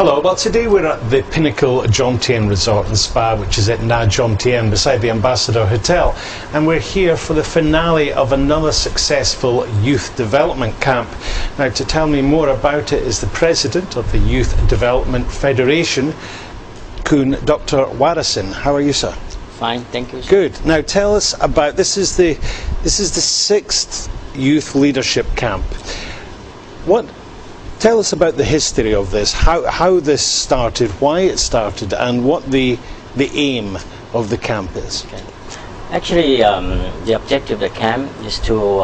Hello, well today we're at the Pinnacle Jomtien Resort and Spa, which is at Jomtien beside the Ambassador Hotel, and we're here for the finale of another successful youth development camp. Now, to tell me more about it is the President of the Youth Development Federation, Dr. Warrison. How are you, sir? Fine, thank you. Good. Now tell us about, this is the 6th youth leadership camp. Tell us about the history of this, how this started, why it started, and what the aim of the camp is. Okay. Actually, the objective of the camp is to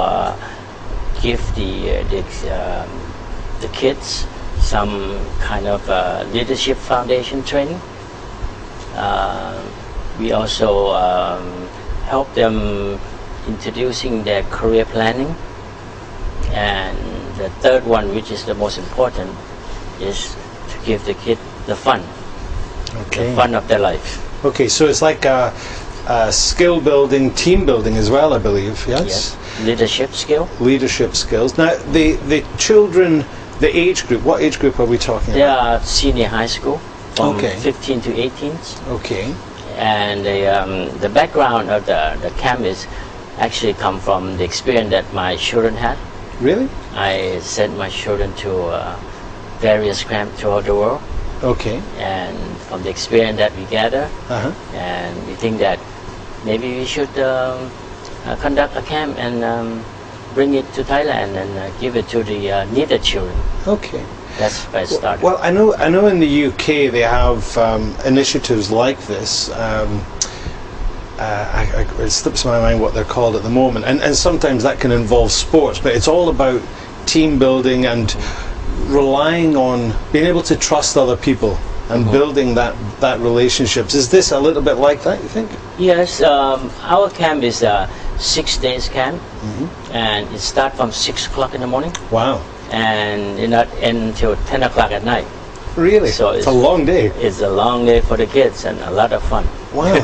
give the kids some kind of leadership foundation training. We also help them introducing their career planning, and the third one, which is the most important, is to give the kid the fun, the fun of their life. Okay, so it's like a skill building, team building as well, I believe, yes? Yes, leadership skill. Leadership skills. Now, the children, the age group, what age group are we talking about? They are senior high school, from 15 to 18. Okay. And the background of the camp is actually come from the experience that my children had. Really? I sent my children to various camps throughout the world. Okay. And from the experience that we gather, and we think that maybe we should conduct a camp and bring it to Thailand and give it to the needed children. Okay. That's where it started. Well, I know in the UK they have initiatives like this. It slips my mind what they're called at the moment, and sometimes that can involve sports, but it's all about team building and relying on being able to trust other people and building that relationships. Is this a little bit like that, you think? Yes, our camp is a 6 days camp, and it starts from 6 o'clock in the morning. Wow. And it not end until 10 o'clock at night. Really? So it's a long day. It's a long day for the kids and a lot of fun. Wow.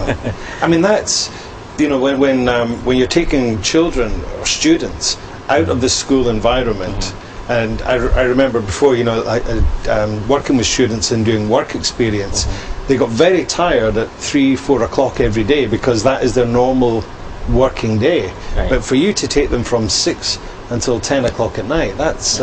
I mean, that's, you know, when you're taking children or students out of the school environment, and I remember before, you know, working with students and doing work experience, they got very tired at 3, 4 o'clock every day because that is their normal working day. Right. But for you to take them from 6 until 10 o'clock at night, that's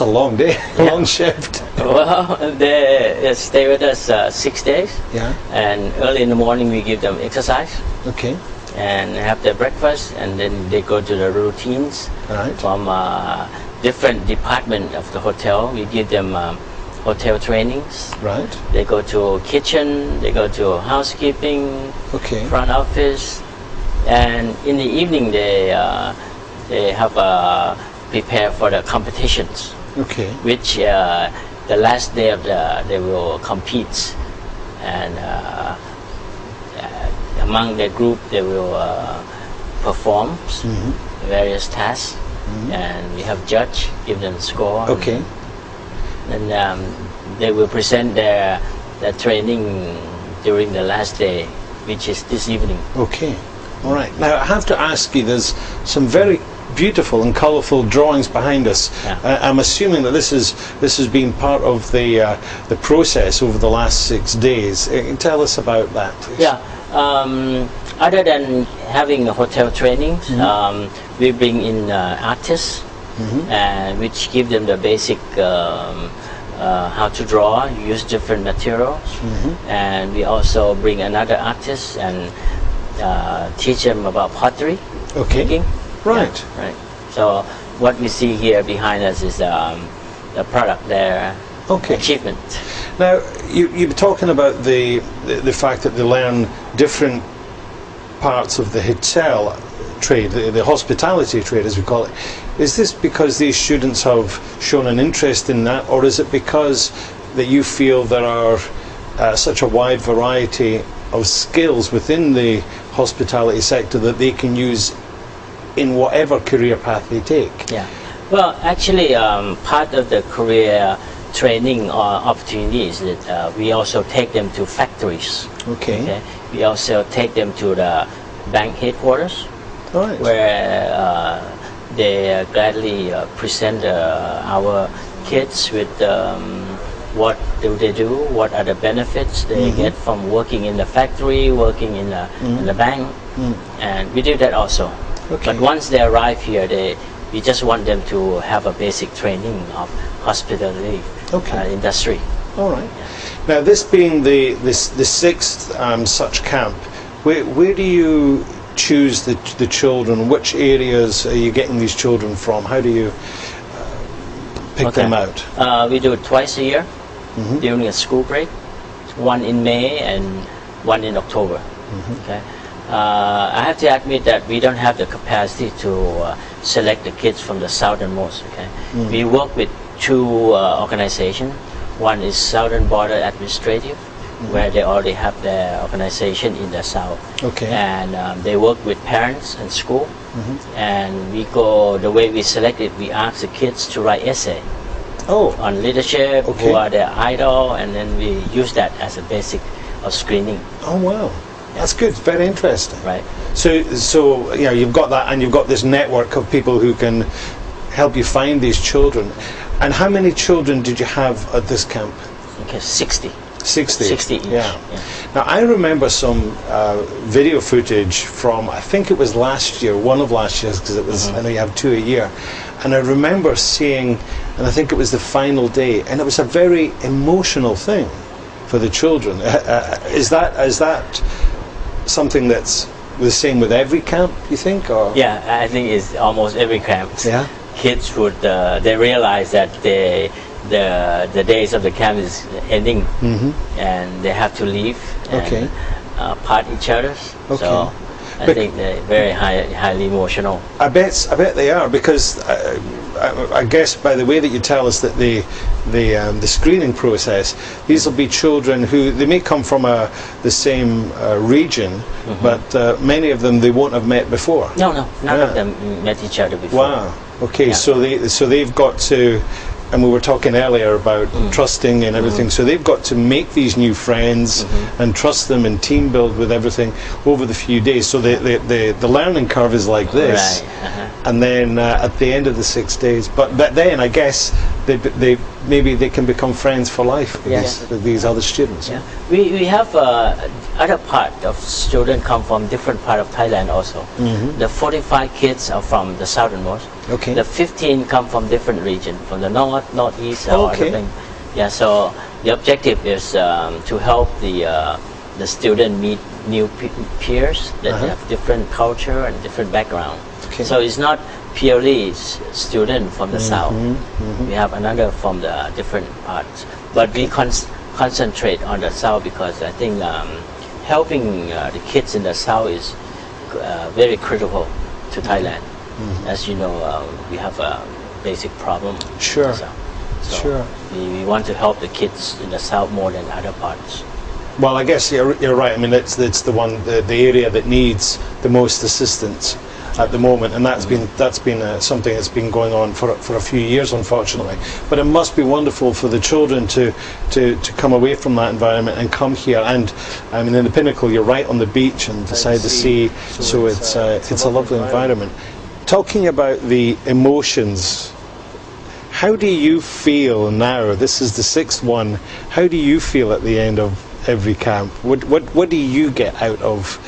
a long day, a long shift. Well, they stay with us 6 days. Yeah. And early in the morning we give them exercise. Okay. And have their breakfast, and then they go to the routines. Right. From different department of the hotel. We give them hotel trainings. Right. They go to kitchen. They go to housekeeping. Okay. Front office. And in the evening they have prepare for the competitions. Okay. Which the last day of they will compete, and among the group they will perform various tasks, and we have judge give them score. Okay. And they will present their training during the last day, which is this evening. Okay. All right. Now I have to ask you, there's some very beautiful and colourful drawings behind us. Yeah. I'm assuming that this has been part of the process over the last 6 days. Tell us about that, please. Yeah. Other than having a hotel training, we bring in artists, which give them the basic how to draw, use different materials, and we also bring another artist and teach them about pottery. Okay. Making. Right. Yeah, right. So what we see here behind us is the product, their achievement. Now, you were talking about the fact that they learn different parts of the hotel trade, the hospitality trade as we call it. Is this because these students have shown an interest in that, or is it because that you feel there are such a wide variety of skills within the hospitality sector that they can use in whatever career path they take? Yeah. Well, actually, part of the career training or opportunities that we also take them to factories. Okay. We also take them to the bank headquarters, where they gladly present our kids with what do they do, what are the benefits they get from working in the factory, working in the bank, and we do that also. Okay. But once they arrive here, we just want them to have a basic training of hospitality industry. All right. Now, this being the sixth such camp, where do you choose the children? Which areas are you getting these children from? How do you pick them out? We do it twice a year during a school break, one in May and one in October. Okay. I have to admit that we don't have the capacity to select the kids from the southernmost. Okay. We work with two organizations. One is Southern Border Administrative, where they already have their organization in the south. Okay. And they work with parents and school. And we go, the way we select it, we ask the kids to write essay on leadership, who are their idol, and then we use that as a basic of screening. Oh wow, that's good. It's very interesting. Right. So you know, you've got that, and you've got this network of people who can help you find these children. And how many children did you have at this camp? Okay, 60. 60 each. Yeah. Now I remember some video footage from, I think it was last year, one of last year's, because it was, I know you have 2 a year, and I remember seeing, and I think it was the final day, and it was a very emotional thing for the children. Is that something that's the same with every camp, you think? Or? Yeah, I think it's almost every camp. Yeah. Kids would they realize that the days of the camp is ending, and they have to leave and part each other. So I think they're very highly emotional. I bet they are, because I guess by the way that you tell us that the screening process, these will be children who they may come from the same region, but many of them they won't have met before. No, none of them met each other before. Wow. Okay, so they've got to, and we were talking earlier about trusting and everything, so they've got to make these new friends and trust them and team build with everything over the few days. So the learning curve is like this, and then at the end of the 6 days, but then I guess maybe they can become friends for life with these other students. Yeah. We have other part of students come from different part of Thailand also. The 45 kids are from the southernmost. Okay. The 15 come from different region, from the north, northeast, or other thing. Yeah. So the objective is to help the student meet new peers that have different culture and different background. Okay. So it's not purely student from the south. We have another from the different parts, but we concentrate on the south because I think helping the kids in the south is very critical to Thailand. As you know, we have a basic problem. Sure. So we want to help the kids in the south more than other parts. Well, I guess you're right. I mean, it's the area that needs the most assistance at the moment, and that's been something that's been going on for a few years, unfortunately. But it must be wonderful for the children to come away from that environment and come here. And I mean, in the Pinnacle, you're right on the beach and beside the sea, so it's a lovely environment. Talking about the emotions, how do you feel now? This is the 6th one. How do you feel at the end of every camp? What do you get out of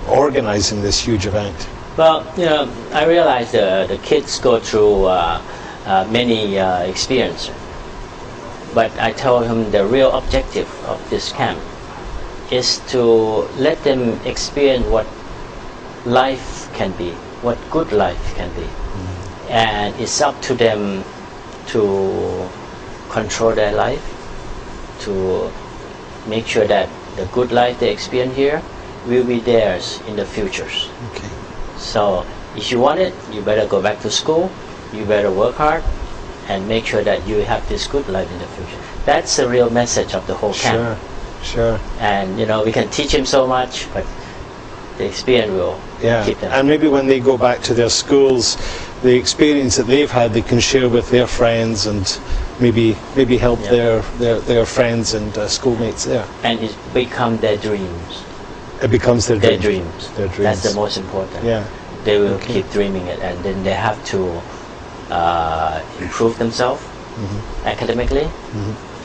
organizing this huge event? Well, you know, I realize the kids go through many experiences, but I told him the real objective of this camp is to let them experience what life can be, what good life can be, and it's up to them to control their life, to make sure that the good life they experience here will be theirs in the futures. Okay. So if you want it, you better go back to school, you better work hard and make sure that you have this good life in the future. That's the real message of the whole camp. Sure. And you know, we can teach them so much, but the experience will keep them. And maybe when they go back to their schools, the experience that they've had they can share with their friends and maybe help their friends and schoolmates there. And it becomes their dreams. It becomes their dreams. That's the most important. Yeah. They will keep dreaming it, and then they have to improve themselves academically,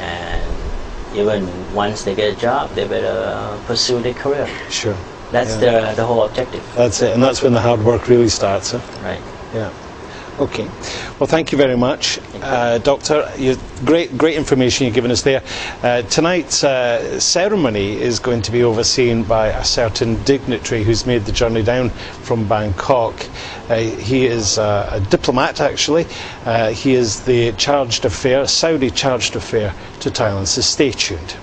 and even once they get a job, they better pursue their career. Sure. That's the whole objective. That's it, and that's when the hard work really starts. Huh? Right. Yeah. Okay. Well, thank you very much, Doctor. Great information you've given us there. Tonight's ceremony is going to be overseen by a certain dignitary who's made the journey down from Bangkok. He is a diplomat, actually. He is the charge d'affaires, Saudi charge d'affaires to Thailand. So stay tuned.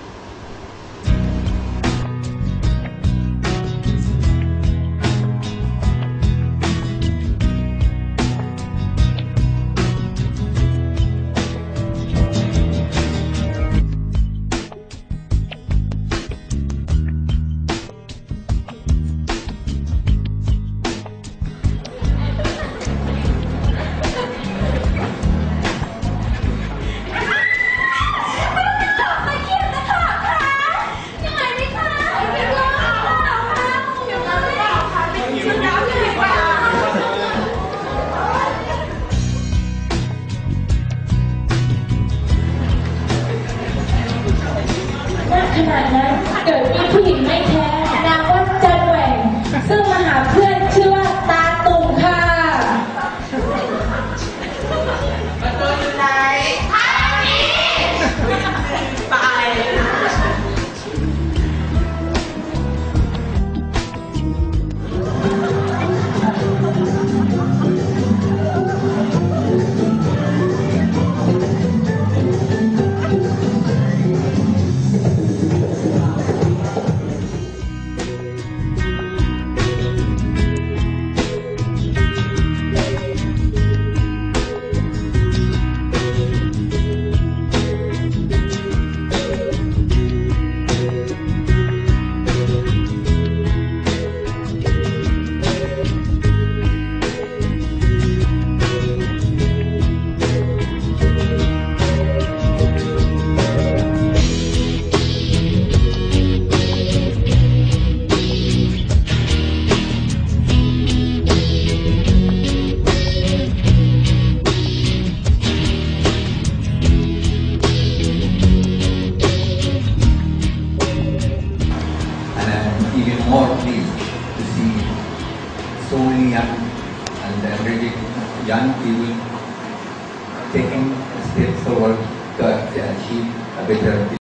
young people taking steps forward to achieve a better